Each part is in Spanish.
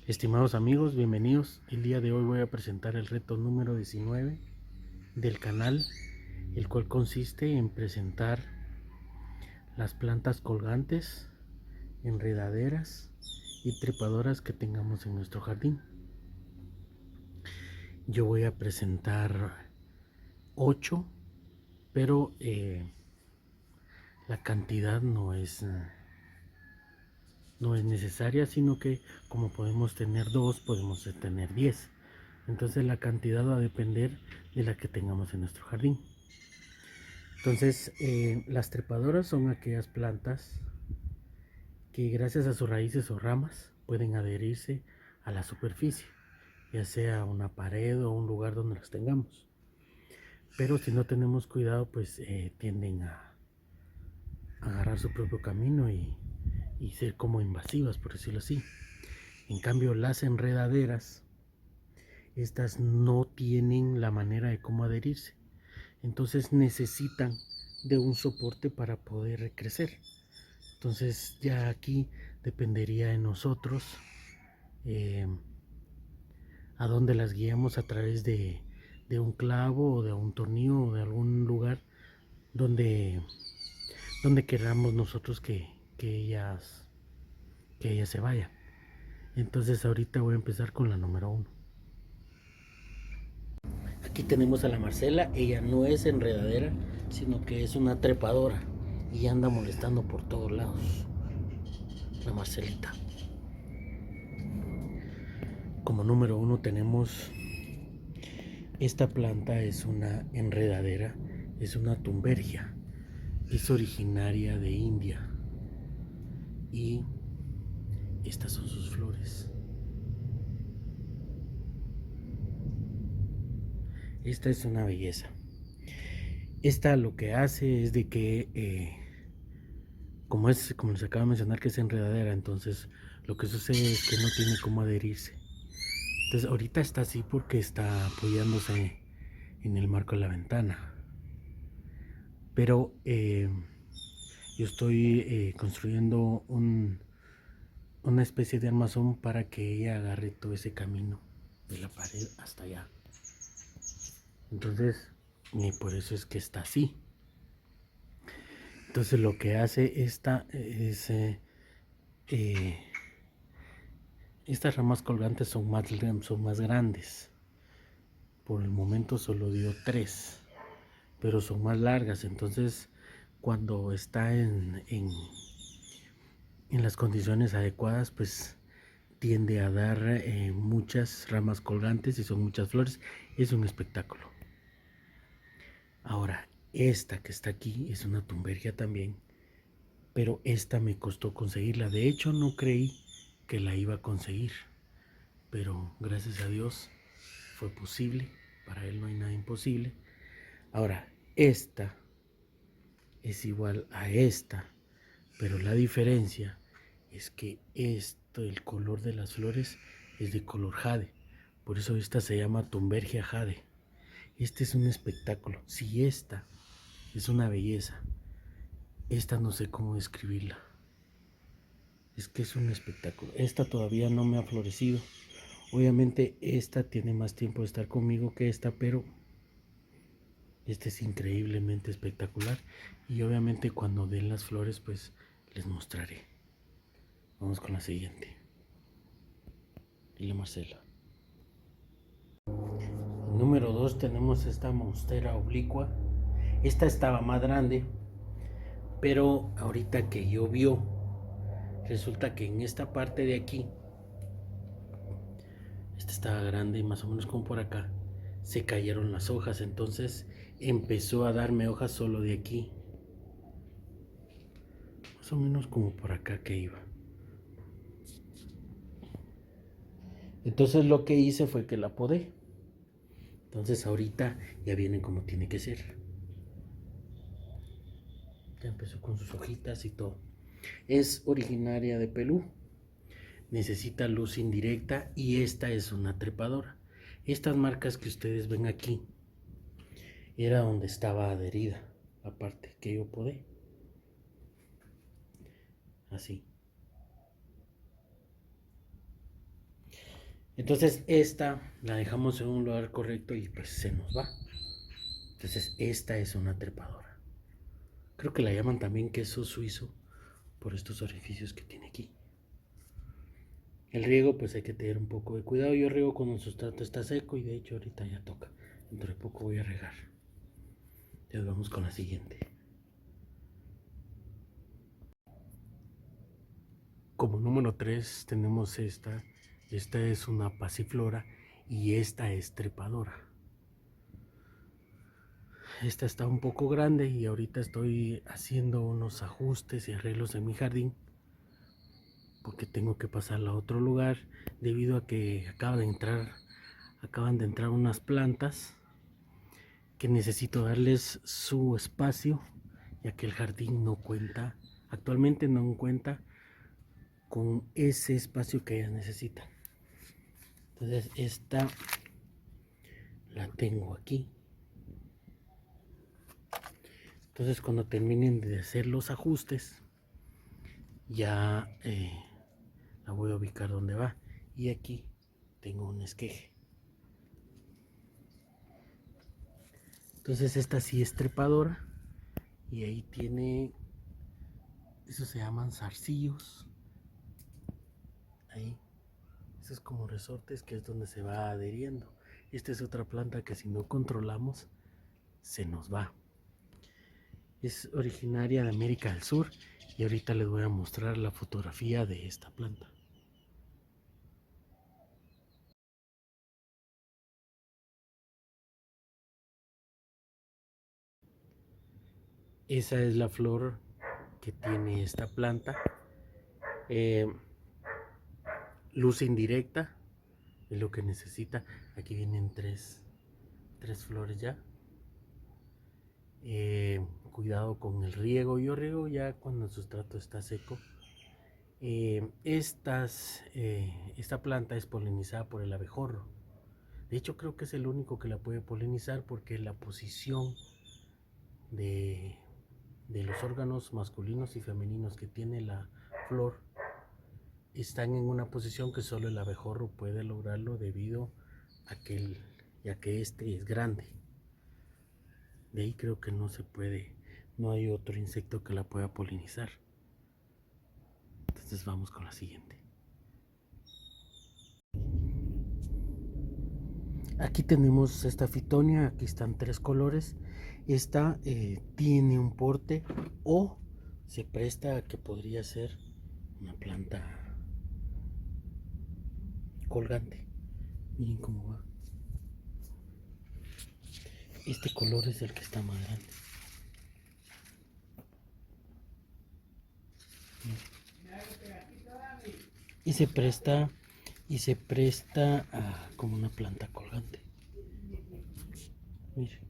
Estimados amigos, bienvenidos. El día de hoy voy a presentar el reto número 19 del canal, el cual consiste en presentar las plantas colgantes, enredaderas y trepadoras que tengamos en nuestro jardín. Yo voy a presentar 8, pero la cantidad no es necesaria, sino que como podemos tener 2, podemos tener 10. Entonces la cantidad va a depender de la que tengamos en nuestro jardín. Entonces las trepadoras son aquellas plantas que gracias a sus raíces o ramas pueden adherirse a la superficie, ya sea una pared o un lugar donde las tengamos. Pero si no tenemos cuidado, pues tienden a agarrar su propio camino y ser como invasivas, por decirlo así. En cambio, las enredaderas, estas no tienen la manera de cómo adherirse. Entonces necesitan de un soporte para poder crecer. Entonces ya aquí dependería de nosotros a dónde las guiamos, a través de un clavo o de un tornillo o de algún lugar donde queramos nosotros que ellas se vayan. Entonces ahorita voy a empezar con la número 1. Aquí tenemos a la Marcela. Ella no es enredadera, sino que es una trepadora y anda molestando por todos lados. La Marcelita. Como número 1 tenemos esta planta. Es una enredadera, es una tumbergia, es originaria de India y estas son sus flores. Esta es una belleza. Esta lo que hace es de que como les acabo de mencionar que es enredadera, entonces lo que sucede es que no tiene cómo adherirse. Entonces ahorita está así porque está apoyándose en el marco de la ventana. Pero yo estoy construyendo una especie de armazón para que ella agarre todo ese camino de la pared hasta allá. Entonces, por eso es que está así. Entonces lo que hace esta es estas ramas colgantes son más grandes. Por el momento solo dio 3, pero son más largas. Entonces cuando está en las condiciones adecuadas, pues tiende a dar muchas ramas colgantes y son muchas flores. Es un espectáculo. Ahora, esta que está aquí es una tumbergia también, pero esta me costó conseguirla. De hecho, no creí que la iba a conseguir, pero gracias a Dios fue posible. Para él no hay nada imposible. Ahora, esta es igual a esta, pero la diferencia es que el color de las flores es de color jade. Por eso esta se llama tumbergia jade. Este es un espectáculo. Si esta es una belleza, esta no sé cómo describirla. Es que es un espectáculo. Esta todavía no me ha florecido. Obviamente esta tiene más tiempo de estar conmigo que esta, pero este es increíblemente espectacular. Y obviamente cuando den las flores, pues les mostraré. Vamos con la siguiente. Y la Marcela. Número 2 tenemos esta monstera oblicua. Esta estaba más grande, pero ahorita que llovió, resulta que en esta parte de aquí, esta estaba grande y más o menos como por acá, se cayeron las hojas. Entonces empezó a darme hojas solo de aquí, más o menos como por acá que iba. Entonces lo que hice fue que la podé. Entonces ahorita ya viene como tiene que ser. Ya empezó con sus hojitas y todo. Es originaria de Perú. Necesita luz indirecta y esta es una trepadora. Estas marcas que ustedes ven aquí era donde estaba adherida la parte que yo podé. Así. Entonces esta la dejamos en un lugar correcto y pues se nos va. Entonces esta es una trepadora. Creo que la llaman también queso suizo por estos orificios que tiene aquí. El riego pues hay que tener un poco de cuidado. Yo riego cuando el sustrato está seco y de hecho ahorita ya toca. Dentro de poco voy a regar. Entonces vamos con la siguiente. Como número 3 tenemos esta. Esta es una pasiflora y esta es trepadora. Esta está un poco grande y ahorita estoy haciendo unos ajustes y arreglos en mi jardín porque tengo que pasarla a otro lugar debido a que acaban de entrar unas plantas que necesito darles su espacio, ya que el jardín no cuenta, actualmente no cuenta con ese espacio que ellas necesitan. Entonces esta la tengo aquí. Entonces cuando terminen de hacer los ajustes ya la voy a ubicar donde va. Y aquí tengo un esqueje. Entonces esta sí es trepadora y ahí tiene, eso se llaman zarcillos. Ahí, esos como resortes que es donde se va adheriendo. Esta es otra planta que si no controlamos se nos va. Es originaria de América del Sur y ahorita les voy a mostrar la fotografía de esta planta. Esa es la flor que tiene esta planta. Luz indirecta es lo que necesita. Aquí vienen tres flores ya. Cuidado con el riego. Yo riego ya cuando el sustrato está seco. Esta planta es polinizada por el abejorro. De hecho creo que es el único que la puede polinizar porque la posición de los órganos masculinos y femeninos que tiene la flor están en una posición que solo el abejorro puede lograrlo debido a que este es grande. De ahí creo que no se puede, no hay otro insecto que la pueda polinizar. Entonces vamos con la siguiente. Aquí tenemos esta fitonia, aquí están tres colores. Esta tiene un porte o se presta a que podría ser una planta colgante. Miren cómo va. Este color es el que está más grande. Y se presta a como una planta colgante. Miren.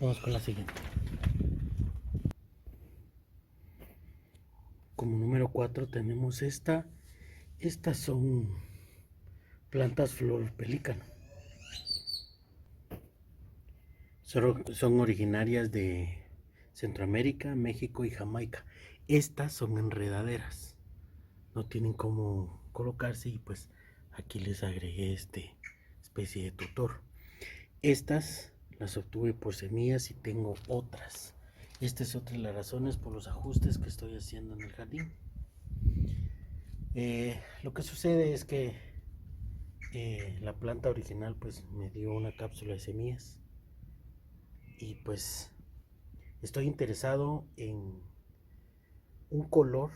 Vamos con la siguiente. Como número 4 tenemos esta. Estas son plantas flor pelícano. Son originarias de Centroamérica, México y Jamaica. Estas son enredaderas. No tienen cómo colocarse y pues aquí les agregué este especie de tutor. Estas las obtuve por semillas y tengo otras. Esta es otra de las razones por los ajustes que estoy haciendo en el jardín. Lo que sucede es que la planta original pues me dio una cápsula de semillas y pues estoy interesado en un color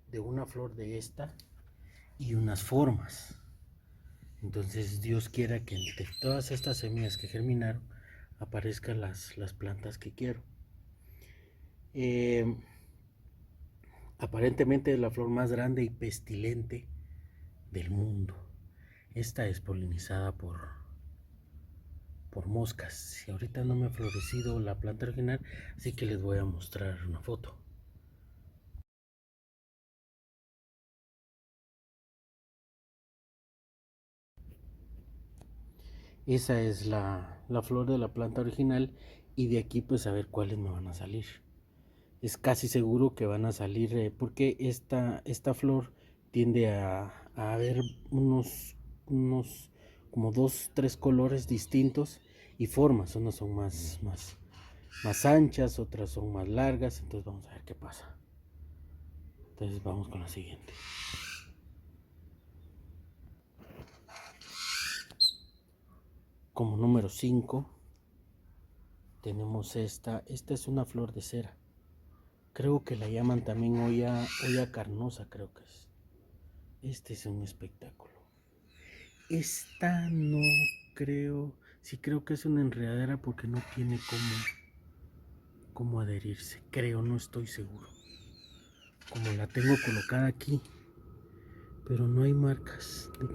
de una flor de esta y unas formas. Entonces Dios quiera que entre todas estas semillas que germinaron aparezcan las plantas que quiero. Aparentemente es la flor más grande y pestilente del mundo. Esta es polinizada por moscas. Y ahorita no me ha florecido la planta original, así que les voy a mostrar una foto. Esa es la flor de la planta original y de aquí pues a ver cuáles me van a salir. Es casi seguro que van a salir porque esta flor tiende a a ver unos como 2, 3 colores distintos y formas. Unas son más anchas, otras son más largas. Entonces vamos a ver qué pasa. Entonces vamos con la siguiente. Como número 5 tenemos esta. Esta es una flor de cera. Creo que la llaman también olla carnosa, creo que es. Este es un espectáculo. Esta no creo, sí creo que es una enredadera porque no tiene cómo adherirse. Creo, no estoy seguro. Como la tengo colocada aquí, pero no hay marcas de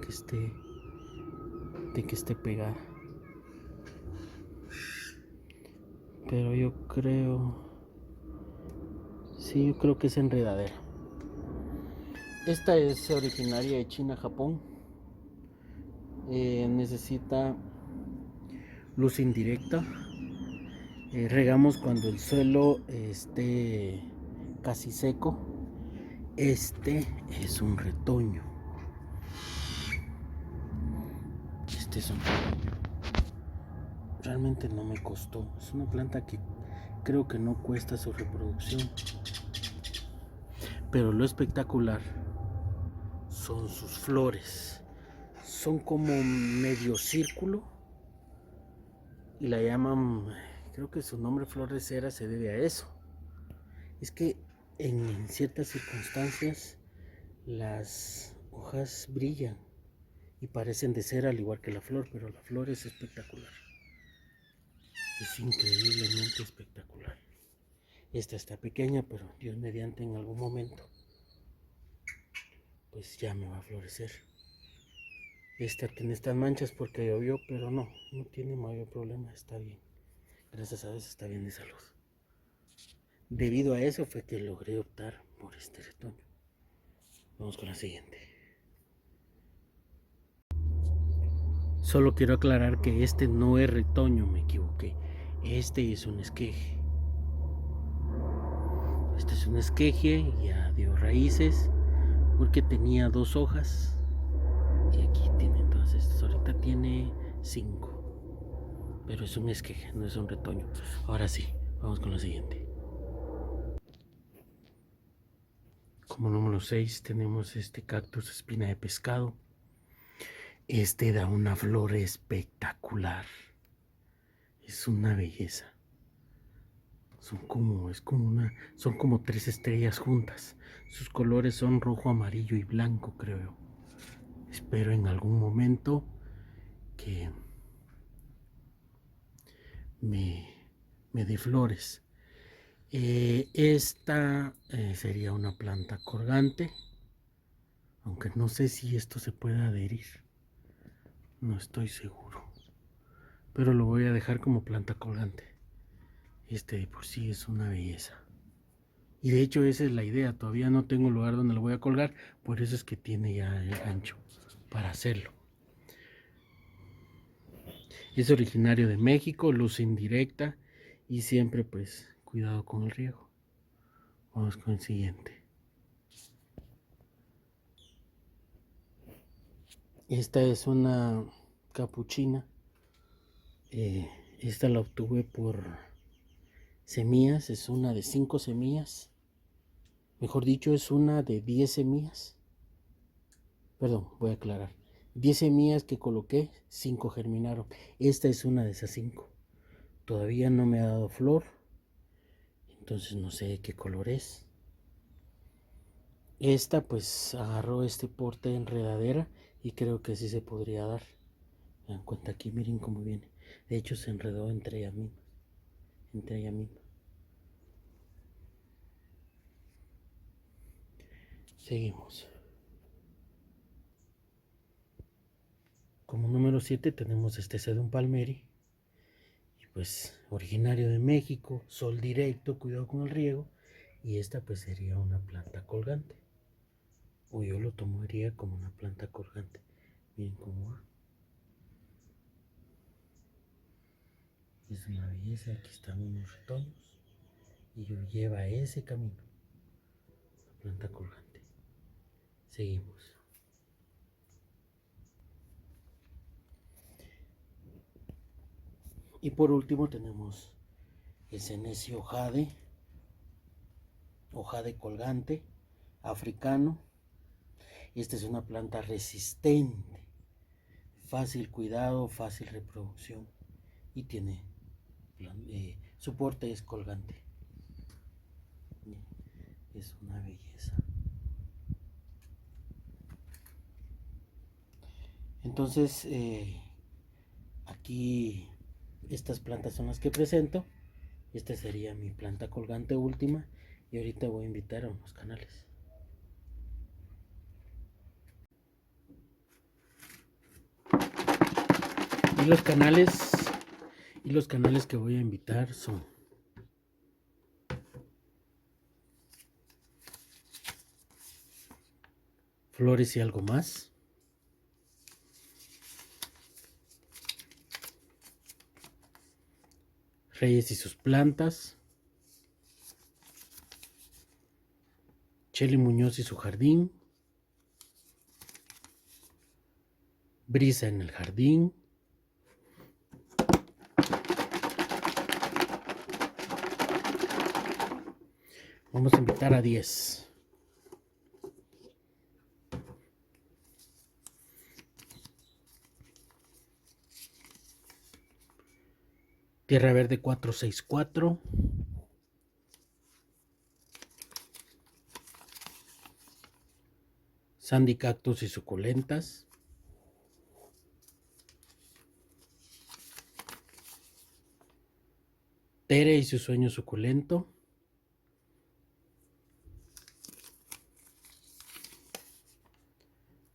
que esté pegada. Pero yo creo, sí, yo creo que es enredadera. Esta es originaria de China, Japón. Necesita luz indirecta. Regamos cuando el suelo esté casi seco. Este es un retoño. Este es un retoño. Realmente no me costó. Es una planta que creo que no cuesta su reproducción. Pero lo espectacular son sus flores. Son como medio círculo y la llaman, creo que su nombre flor de cera se debe a eso. Es que en ciertas circunstancias las hojas brillan y parecen de cera al igual que la flor, pero la flor es espectacular. Es increíblemente espectacular. Esta está pequeña, pero Dios mediante en algún momento pues ya me va a florecer. Esta tiene estas manchas porque llovió, pero no tiene mayor problema, está bien. Gracias a Dios está bien de salud. Debido a eso fue que logré optar por este retoño. Vamos con la siguiente. Solo quiero aclarar que este no es retoño, me equivoqué. Este es un esqueje. Este es un esqueje, ya dio raíces porque tenía 2 hojas. Y aquí tiene entonces, ahorita tiene 5. Pero es un esqueje, no es un retoño. Ahora sí, vamos con la siguiente. Como número 6 tenemos este cactus espina de pescado. Este da una flor espectacular. Es una belleza. Son como 3 estrellas juntas. Sus colores son rojo, amarillo y blanco, creo. Espero en algún momento que me dé flores. Esta sería una planta colgante, aunque no sé si esto se puede adherir. No estoy seguro. Pero lo voy a dejar como planta colgante. Este de por sí es una belleza. Y de hecho esa es la idea. Todavía no tengo lugar donde lo voy a colgar. Por eso es que tiene ya el gancho para hacerlo. Es originario de México, luz indirecta. Y siempre pues cuidado con el riego. Vamos con el siguiente. Esta es una capuchina. Esta la obtuve por semillas. Es una de 5 semillas. Mejor dicho, es una de 10 semillas. Perdón, voy a aclarar. 10 semillas que coloqué, 5 germinaron. Esta es una de esas 5. Todavía no me ha dado flor. Entonces no sé de qué color es. Esta pues agarró este porte de enredadera y creo que sí se podría dar. Me dan cuenta aquí, miren cómo viene. De hecho se enredó entre ella misma. Seguimos. Como número 7 tenemos este sedum palmeri. Y pues originario de México, sol directo, cuidado con el riego. Y esta pues sería una planta colgante. O yo lo tomaría como una planta colgante. Miren cómo va. Es una belleza. Aquí están unos retoños. Y lleva ese camino. Una planta colgante. Seguimos. Y por último tenemos el Senecio jade, o jade colgante, africano. Esta es una planta resistente, fácil cuidado, fácil reproducción y tiene soporte, es colgante. Es una belleza. Entonces, aquí estas plantas son las que presento. Esta sería mi planta colgante última. Y ahorita voy a invitar a unos canales. Y los canales que voy a invitar son Flores y algo más, Reyes y sus plantas, Chely Muñoz y su jardín, Brisa en el jardín, vamos a invitar a 10. Tierra Verde 464, Sandy Cactus y suculentas, Tere y su sueño suculento,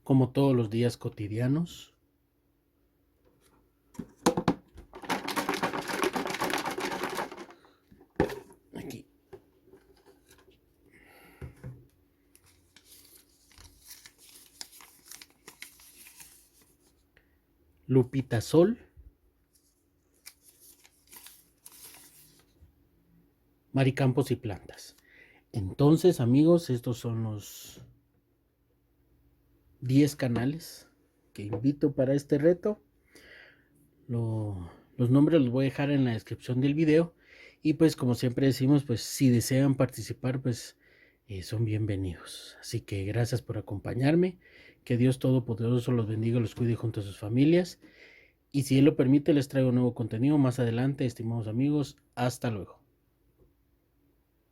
Como todos los días cotidianos, aquí, Lupita Sol, Maricampos y plantas. Entonces, amigos, estos son los 10 canales que invito para este reto. Los nombres los voy a dejar en la descripción del video. Y pues como siempre decimos, pues si desean participar, pues son bienvenidos. Así que gracias por acompañarme. Que Dios Todopoderoso los bendiga y los cuide junto a sus familias. Y si Él lo permite, les traigo nuevo contenido más adelante, estimados amigos. Hasta luego.